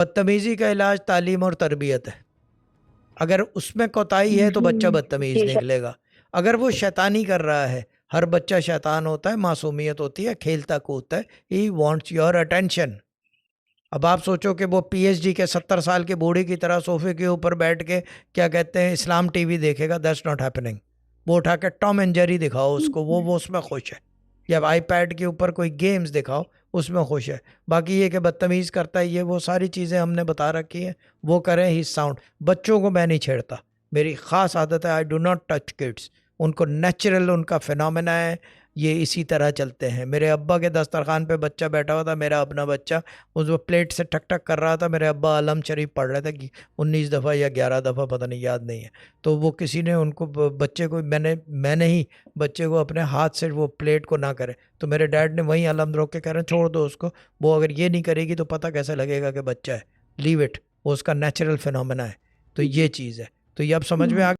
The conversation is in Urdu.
بدتمیزی کا علاج تعلیم اور تربیت ہے. اگر اس میں کوتاہی ہے تو بچہ بدتمیز نکلے گا. اگر وہ شیطانی کر رہا ہے، ہر بچہ شیطان ہوتا ہے، معصومیت ہوتی ہے، کھیلتا کودتا ہے. He wants your attention. اب آپ سوچو کہ وہ پی ایچ ڈی کے 70 سال کے بوڑھے کی طرح صوفے کے اوپر بیٹھ کے کیا کہتے ہیں اسلام ٹی وی دیکھے گا. That's not happening. وہ اٹھا کے ٹام اینڈ جیری دکھاؤ اس کو، وہ اس میں خوش ہے. یا آئی پیڈ کے اوپر کوئی گیمز دکھاؤ، اس میں خوش ہے. باقی یہ کہ بدتمیز کرتا ہے، یہ وہ ساری چیزیں ہم نے بتا رکھی ہیں، وہ کریں. ہی ساؤنڈ. بچوں کو میں نہیں چھیڑتا، میری خاص عادت ہے. I do not touch kids. ان کو نیچرل ان کا فینومینا ہے، یہ اسی طرح چلتے ہیں. میرے ابا کے دسترخوان پہ بچہ بیٹھا ہوا تھا، میرا اپنا بچہ، اس وہ پلیٹ سے ٹک ٹک کر رہا تھا. میرے ابا علم شریف پڑھ رہے تھے کہ 19 دفعہ یا 11 دفعہ، پتہ نہیں، یاد نہیں ہے. تو وہ کسی نے ان کو بچے کو، میں نے ہی بچے کو اپنے ہاتھ سے وہ پلیٹ کو نہ کرے. تو میرے ڈیڈ نے وہیں علم روک کے کہہ رہے ہیں چھوڑ دو اس کو، وہ اگر یہ نہیں کرے گی تو پتہ کیسے لگے گا کہ بچہ ہے. لیو اٹ، وہ اس کا نیچرل فینومینا ہے. تو یہ چیز ہے. تو یہ اب سمجھ میں آ